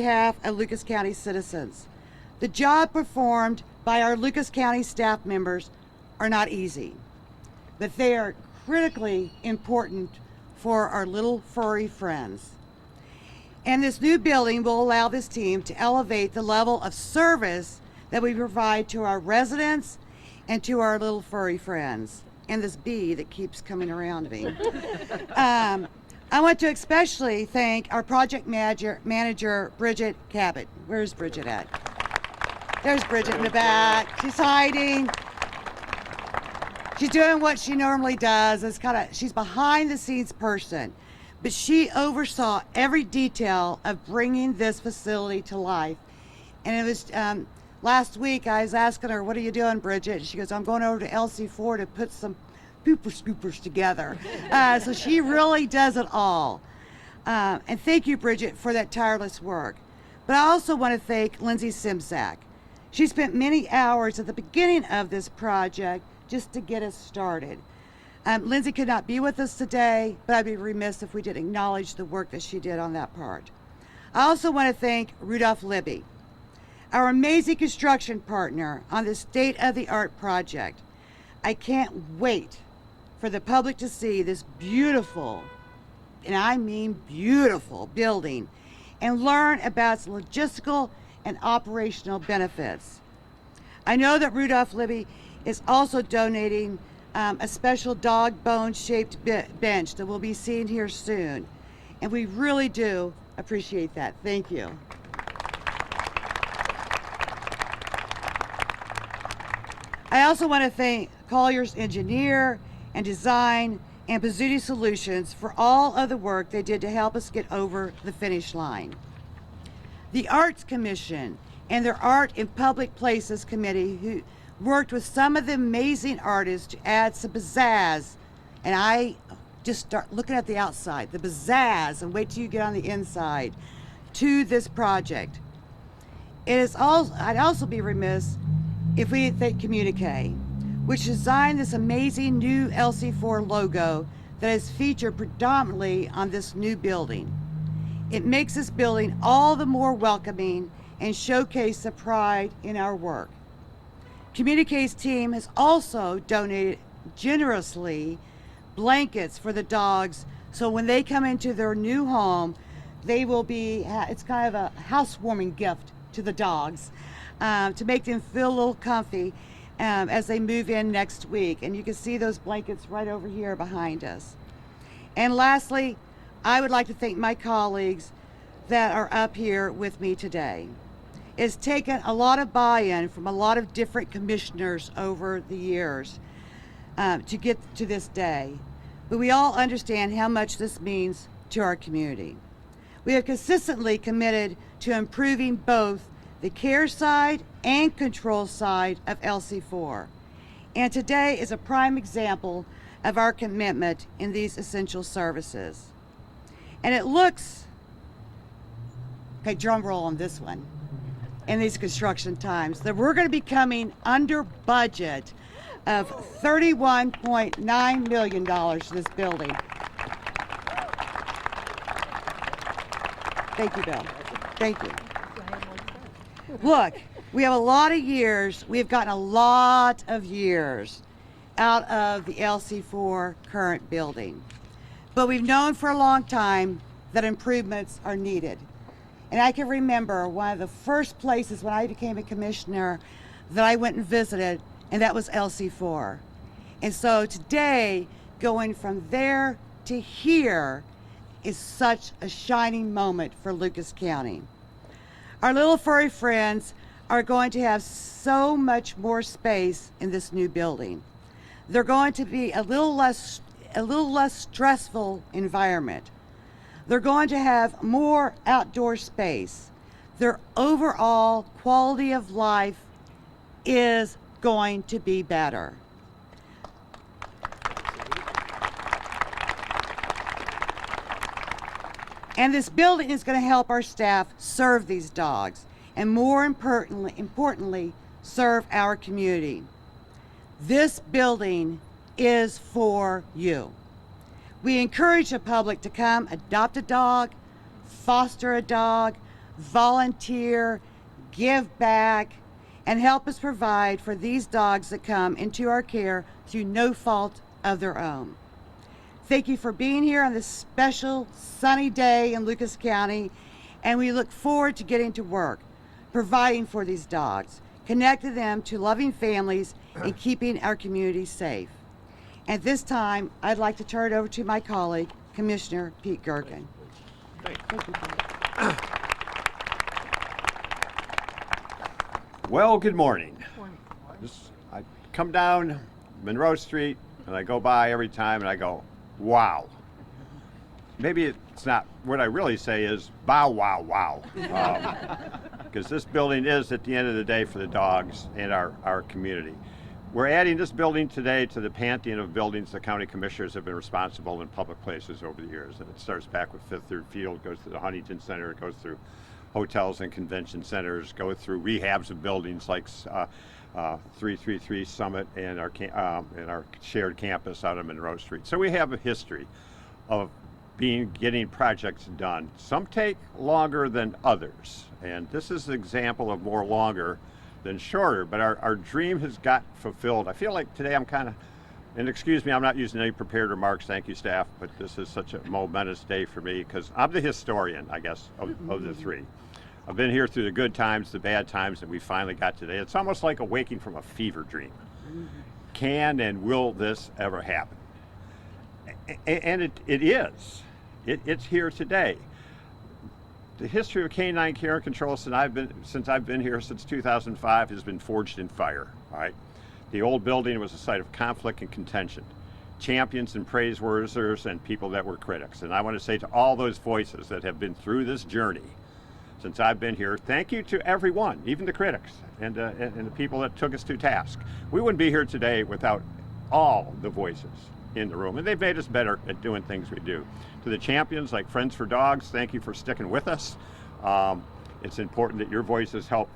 behalf of Lucas County citizens. The job performed by our Lucas County staff members are not easy, but they are critically important for our little furry friends. And this new building will allow this team to elevate the level of service that we provide to our residents and to our little furry friends. And this bee that keeps coming around me. I want to especially thank our project manager, Bridget Cabot. Where's Bridget at? There's Bridget in the back. She's hiding. She's doing what she normally does. She's behind the scenes person, but she oversaw every detail of bringing this facility to life. And it was last week I was asking her, "What are you doing, Bridget?" And she goes, "I'm going over to LC4 to put some pooper scoopers together." So she really does it all. And thank you, Bridget, for that tireless work. But I also want to thank Lindsay Simzak. She spent many hours at the beginning of this project just to get us started. Lindsay could not be with us today, but I'd be remiss if we didn't acknowledge the work that she did on that part. I also want to thank Rudolph Libby, our amazing construction partner on this state-of-the-art project. I can't wait for the public to see this beautiful, and I mean beautiful, building and learn about its logistical and operational benefits. I know that Rudolph Libby is also donating a special dog bone-shaped bench that we'll be seeing here soon, and we really do appreciate that. Thank you. I also want to thank Collier's engineer and design and Pizzuti Solutions for all of the work they did to help us get over the finish line. The Arts Commission and their Art in Public Places Committee, who worked with some of the amazing artists to add some pizzazz, and I just start looking at the outside, the pizzazz, and wait till you get on the inside, to this project. I'd also be remiss if we didn't thank Communique, which designed this amazing new LC4 logo that is featured predominantly on this new building. It makes this building all the more welcoming and showcase the pride in our work. Communique's team has also donated generously blankets for the dogs, so when they come into their new home, it's kind of a housewarming gift to the dogs to make them feel a little comfy as they move in next week. And you can see those blankets right over here behind us. And lastly, I would like to thank my colleagues that are up here with me today. It's taken a lot of buy-in from a lot of different commissioners over the years to get to this day. But we all understand how much this means to our community. We have consistently committed to improving both the care side and control side of LC4. And today is a prime example of our commitment in these essential services. And it looks, okay, drum roll on this one, in these construction times, that we're going to be coming under budget of $31.9 million for this building. Thank you, Bill. Thank you. Look, we have a lot of years, we've gotten a lot of years out of the LC4 current building. But we've known for a long time that improvements are needed. And I can remember one of the first places when I became a commissioner that I went and visited, and that was LC4. And so today, going from there to here is such a shining moment for Lucas County. Our little furry friends are going to have so much more space in this new building. They're going to be a little less stressful environment. They're going to have more outdoor space. Their overall quality of life is going to be better. And this building is going to help our staff serve these dogs, and more importantly, serve our community. This building is for you. We encourage the public to come adopt a dog, foster a dog, volunteer, give back, and help us provide for these dogs that come into our care through no fault of their own. Thank you for being here on this special sunny day in Lucas County, and we look forward to getting to work, providing for these dogs, connecting them to loving families, and keeping our community safe. At this time, I'd like to turn it over to my colleague, Commissioner Pete Gerken. Thank you. Well, good morning. I come down Monroe Street and I go by every time and I go, wow. Maybe it's not, what I really say is bow wow wow. Because this building is at the end of the day for the dogs and our community. We're adding this building today to the pantheon of buildings the county commissioners have been responsible in public places over the years. And it starts back with Fifth Third Field, goes to the Huntington Center, it goes through hotels and convention centers, go through rehabs of buildings like 333 Summit and our shared campus out on Monroe Street. So we have a history of getting projects done. Some take longer than others, and this is an example of more longer than shorter, but our dream has got fulfilled. I feel like today I'm kind of, and excuse me, I'm not using any prepared remarks, thank you staff, but this is such a momentous day for me because I'm the historian, I guess, of the three. I've been here through the good times, the bad times that we finally got today. It's almost like awaking from a fever dream. Can and will this ever happen? And it is. It's here today. The history of canine care and control since I've been here since 2005 has been forged in fire. All right, the old building was a site of conflict and contention, champions and praiseworthers and people that were critics. And I want to say to all those voices that have been through this journey since I've been here, thank you to everyone, even the critics and the people that took us to task. We wouldn't be here today without all the voices in the room, and they've made us better at doing things we do. To the champions like Friends for Dogs, thank you for sticking with us. It's important that your voices help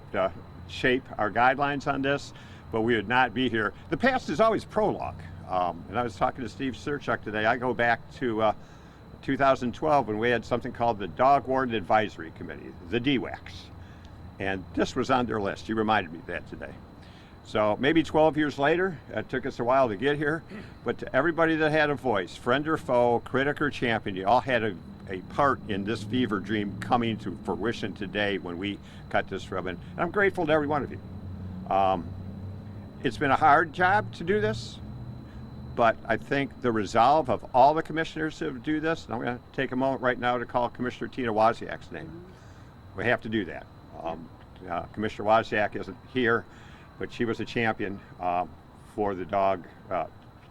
shape our guidelines on this, but we would not be here. The past is always prologue, and I was talking to Steve Serchuk today. I go back to 2012 when we had something called the Dog Warden Advisory Committee, the DWACs, and this was on their list. You reminded me of that today. So maybe 12 years later, it took us a while to get here, but to everybody that had a voice, friend or foe, critic or champion, you all had a part in this fever dream coming to fruition today when we cut this ribbon. And I'm grateful to every one of you. It's been a hard job to do this, but I think the resolve of all the commissioners to do this, and I'm going to take a moment right now to call Commissioner Tina Wozniak's name. We have to do that. Commissioner Wozniak isn't here, but she was a champion for the dog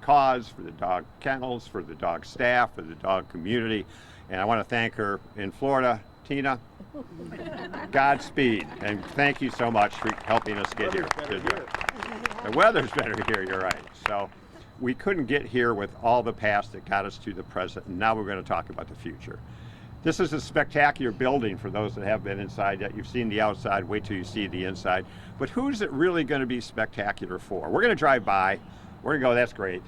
cause, for the dog kennels, for the dog staff, for the dog community. And I want to thank her in Florida. Tina, Godspeed, and thank you so much for helping us get here. The weather's better here, you're right. So we couldn't get here with all the past that got us to the present, and now we're going to talk about the future. This is a spectacular building for those that have been inside yet. You've seen the outside, wait till you see the inside. But who's it really going to be spectacular for? We're going to drive by, we're going to go, that's great.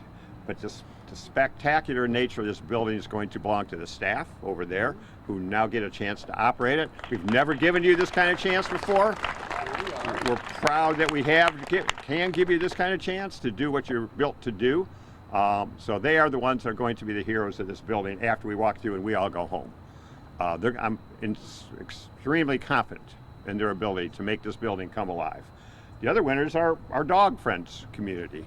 But the spectacular nature of this building is going to belong to the staff over there who now get a chance to operate it. We've never given you this kind of chance before. We're proud that we can give you this kind of chance to do what you're built to do. So they are the ones that are going to be the heroes of this building after we walk through and we all go home. I'm extremely confident in their ability to make this building come alive. The other winners are our dog friends community.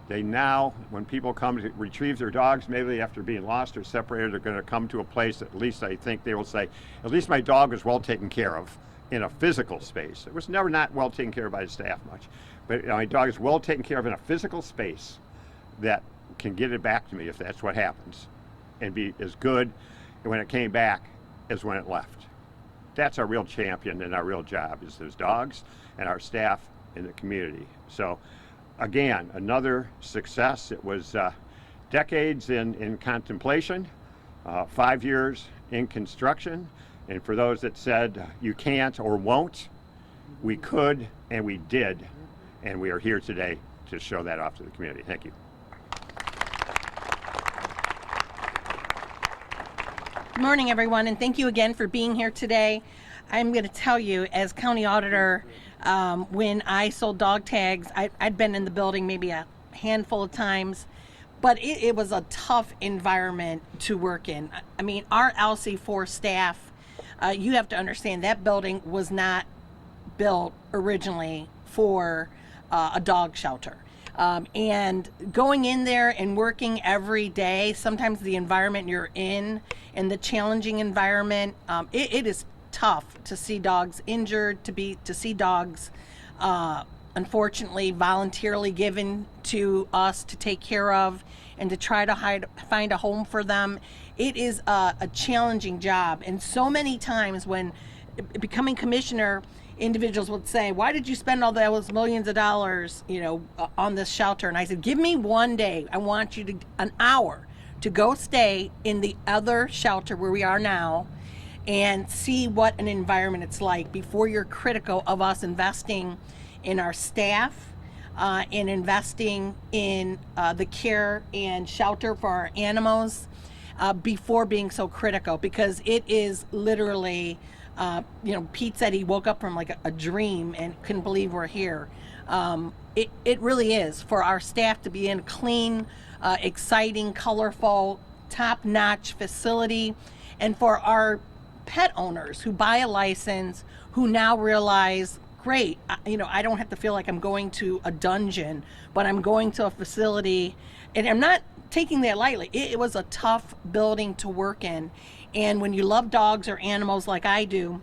They now, when people come to retrieve their dogs, maybe after being lost or separated, they're going to come to a place, at least I think they will say, at least my dog was well taken care of in a physical space. It was never not well taken care of by the staff much, but my dog is well taken care of in a physical space that can get it back to me if that's what happens, and be as good when it came back as when it left. That's our real champion and our real job is those dogs and our staff in the community. So again, another success. It was decades in contemplation, 5 years in construction, and for those that said you can't or won't, we could and we did, and we are here today to show that off to the community. Thank you. Good morning, everyone, and thank you again for being here today. I'm going to tell you, as county auditor, when I sold dog tags, I'd been in the building maybe a handful of times, but it was a tough environment to work in. I mean, our LC4 staff, you have to understand that building was not built originally for a dog shelter. And going in there and working every day, sometimes the environment you're in and the challenging environment, it is tough to see dogs injured, to see dogs unfortunately voluntarily given to us to take care of and to try to find a home for them. It is a challenging job, and so many times when becoming commissioner, individuals would say, why did you spend all those millions of dollars, on this shelter? And I said, give me one day. I want you an hour to go stay in the other shelter where we are now and see what an environment it's like before you're critical of us investing in our staff and investing in the care and shelter for our animals before being so critical, because it is literally Pete said he woke up from like a dream and couldn't believe we're here. It really is for our staff to be in a clean, exciting, colorful, top-notch facility, and for our pet owners who buy a license, who now realize, great, I don't have to feel like I'm going to a dungeon, but I'm going to a facility, and I'm not taking that lightly. It was a tough building to work in. And when you love dogs or animals like I do,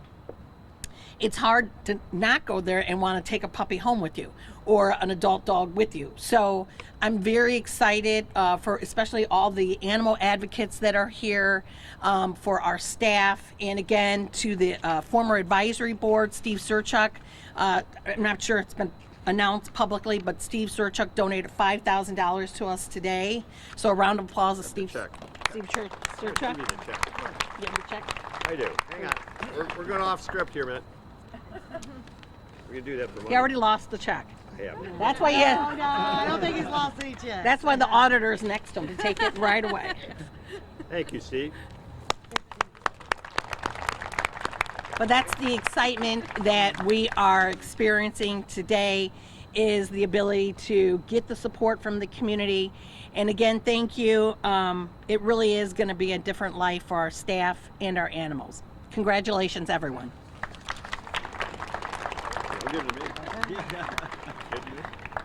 it's hard to not go there and want to take a puppy home with you or an adult dog with you. So I'm very excited for especially all the animal advocates that are here, for our staff, and again to the former advisory board, Steve Surchuk. I'm not sure it's been announced publicly, but Steve Surchuk donated $5,000 to us today. So a round of applause to Steve. Steve Surchuk. Give me the check. You have your check? I do. Hang on. We're going off script here, man. We're going to do that for He already lost the check. Yeah. That's why No, I don't think he's lost any checks. That's why the auditor's next to him to take it right away. Thank you, Steve. But that's the excitement that we are experiencing today, is the ability to get the support from the community. And again, thank you. It really is going to be a different life for our staff and our animals. Congratulations, everyone.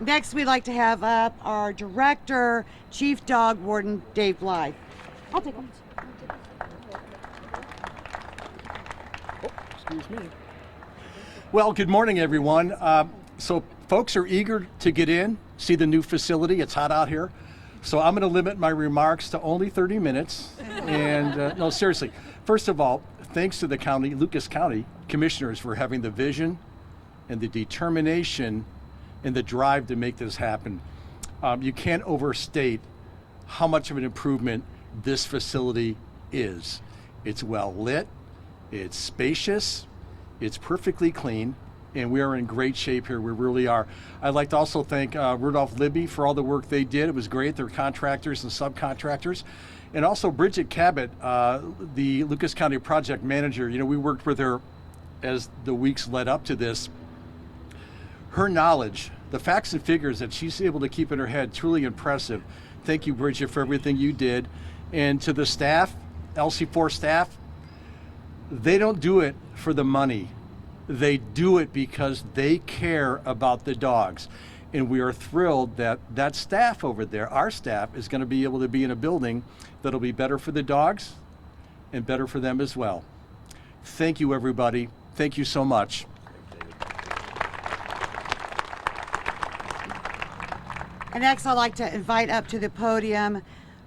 Next, we'd like to have up our director, Chief Dog Warden, Dave Blythe. I'll take him. Excuse me. Well, good morning, everyone. So folks are eager to get in, see the new facility. It's hot out here. So I'm going to limit my remarks to only 30 minutes. And no, seriously. First of all, thanks to the county, Lucas County commissioners for having the vision and the determination and the drive to make this happen. You can't overstate how much of an improvement this facility is. It's well lit, it's spacious, it's perfectly clean, and we are in great shape here. We really are. I'd like to also thank Rudolph Libby for all the work they did. It was great. Their contractors and subcontractors. And also Bridget Cabot, the Lucas County project manager. We worked with her as the weeks led up to this. Her knowledge, the facts and figures that she's able to keep in her head, truly impressive. Thank you, Bridget, for everything you did. And to the staff, LC4 staff, they don't do it for the money. They do it because they care about the dogs. And we are thrilled that that staff over there, our staff, is going to be able to be in a building that'll be better for the dogs and better for them as well. Thank you, everybody. Thank you so much. And next, I'd like to invite up to the podium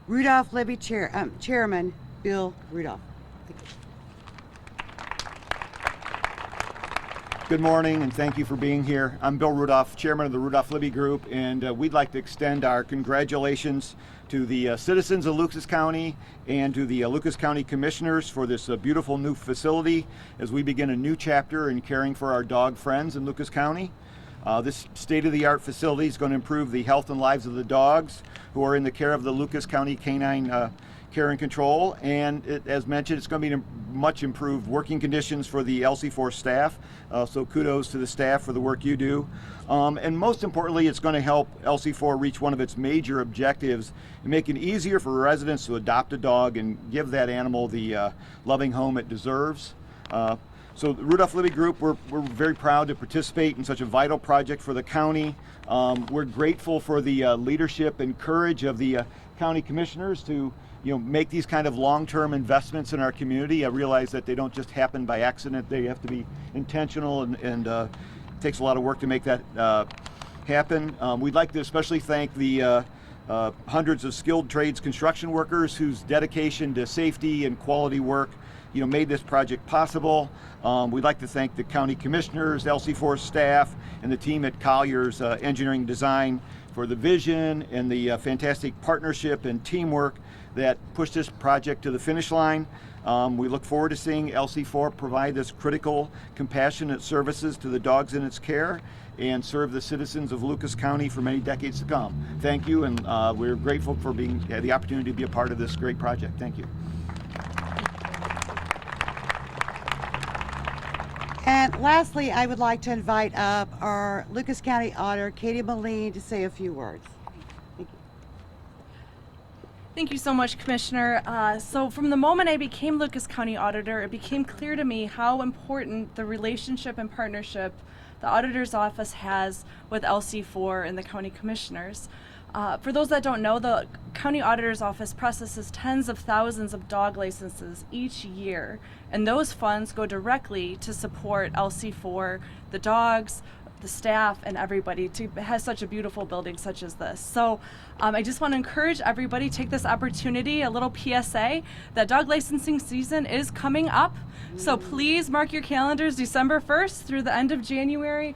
Rudolph Libby Chairman Bill Rudolph. Good morning, and thank you for being here. I'm Bill Rudolph, Chairman of the Rudolph Libby Group, and we'd like to extend our congratulations to the citizens of Lucas County and to the Lucas County Commissioners for this beautiful new facility as we begin a new chapter in caring for our dog friends in Lucas County. This state-of-the-art facility is going to improve the health and lives of the dogs who are in the care of the Lucas County Canine care and control, and as mentioned, it's going to be much improved working conditions for the LC4 staff, so kudos to the staff for the work you do. And most importantly, it's going to help LC4 reach one of its major objectives and make it easier for residents to adopt a dog and give that animal the loving home it deserves. So the Rudolph Libby Group, we're very proud to participate in such a vital project for the county. We're grateful for the leadership and courage of the county commissioners to make these kind of long-term investments in our community. I realize that they don't just happen by accident. They have to be intentional, and it takes a lot of work to make that happen. We'd like to especially thank the hundreds of skilled trades construction workers whose dedication to safety and quality work made this project possible. We'd like to thank the county commissioners, LC4 staff, and the team at Collier's Engineering Design for the vision and the fantastic partnership and teamwork that pushed this project to the finish line. We look forward to seeing LC4 provide this critical, compassionate services to the dogs in its care and serve the citizens of Lucas County for many decades to come. Thank you, and we're grateful for the opportunity to be a part of this great project. Thank you. And lastly, I would like to invite up our Lucas County Auditor, Katie Moline, to say a few words. Thank you. Thank you so much, Commissioner. So from the moment I became Lucas County Auditor, it became clear to me how important the relationship and partnership the Auditor's Office has with LC4 and the County Commissioners. For those that don't know, the County Auditor's Office processes tens of thousands of dog licenses each year, and those funds go directly to support LC4, the dogs, the staff, and everybody to have such a beautiful building such as this. So I just want to encourage everybody, take this opportunity, a little PSA, that dog licensing season is coming up. So please mark your calendars December 1st through the end of January.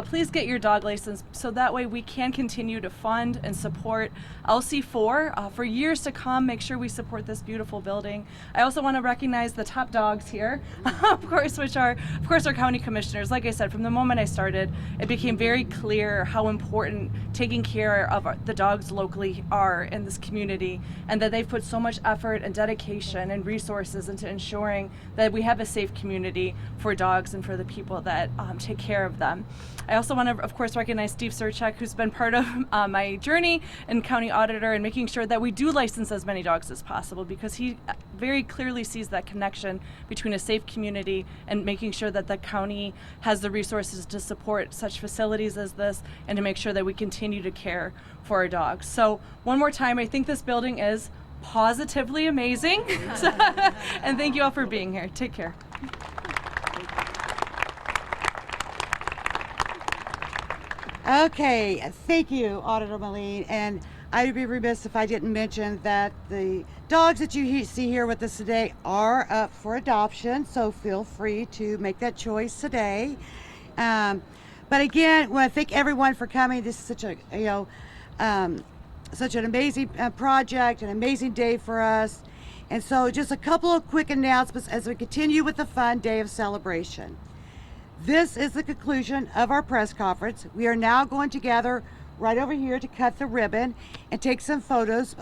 Please get your dog license so that way we can continue to fund and support LC4 for years to come. Make sure we support this beautiful building. I also want to recognize the top dogs here, of course, which are, of course, our county commissioners. Like I said, from the moment I started, it became very clear how important taking care of the dogs locally are in this community, and that they've put so much effort and dedication and resources into ensuring that we have a safe community for dogs and for the people that take care of them. I also want to, of course, recognize Steve Surchek, who's been part of my journey in county auditor and making sure that we do license as many dogs as possible, because he very clearly sees that connection between a safe community and making sure that the county has the resources to support such facilities as this and to make sure that we continue to care for our dogs. So one more time, I think this building is positively amazing. And thank you all for being here. Take care. Okay, thank you, Auditor Moline. And I'd be remiss if I didn't mention that the dogs that you see here with us today are up for adoption, so feel free to make that choice today. But again, I want to thank everyone for coming. This is such a, such an amazing project, an amazing day for us. And so just a couple of quick announcements as we continue with the fun day of celebration. This is the conclusion of our press conference. We are now going to gather right over here to cut the ribbon and take some photos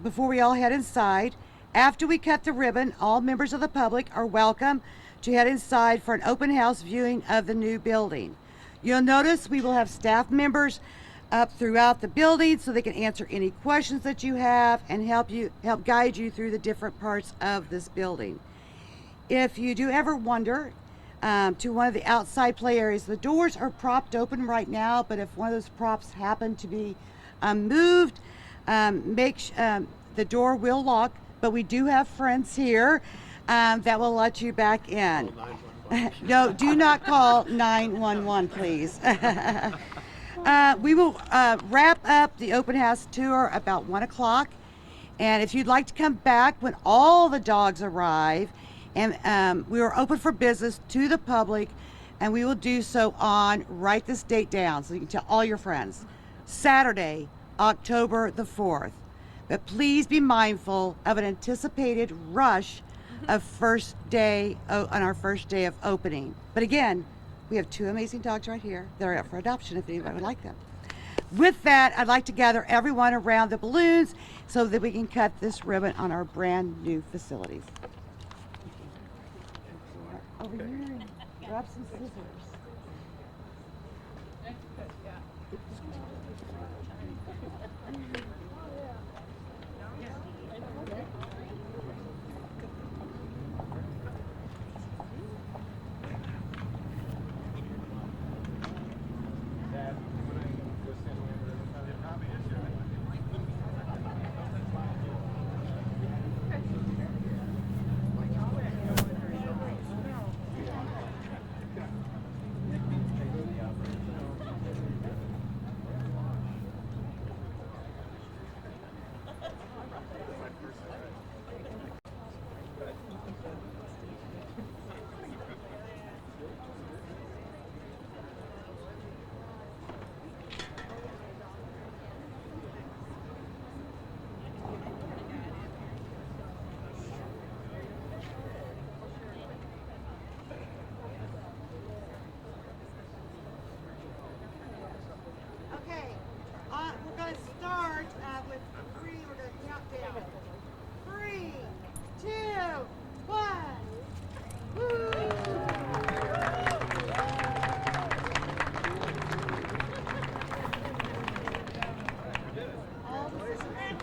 before we all head inside. After we cut the ribbon, all members of the public are welcome to head inside for an open house viewing of the new building. You'll notice we will have staff members up throughout the building so they can answer any questions that you have and help guide you through the different parts of this building. If you do ever wonder to one of the outside play areas, the doors are propped open right now, but if one of those props happen to be moved, the door will lock, but we do have friends here that will let you back in. No, do not call 911, please. We will wrap up the open house tour about 1 o'clock. And if you'd like to come back when all the dogs arrive, and we are open for business to the public, and we will do so on, write this date down so you can tell all your friends, Saturday, October the 4th. But please be mindful of an anticipated rush of on our first day of opening. But again, we have two amazing dogs right here. They're up for adoption if anybody would like them. with that, I'd like to gather everyone around the balloons so that we can cut this ribbon on our brand new facilities. Over here and grab some scissors. Okay, we're going to start with three. We're going to count down. 3, 2, 1. Woo! All the sisters.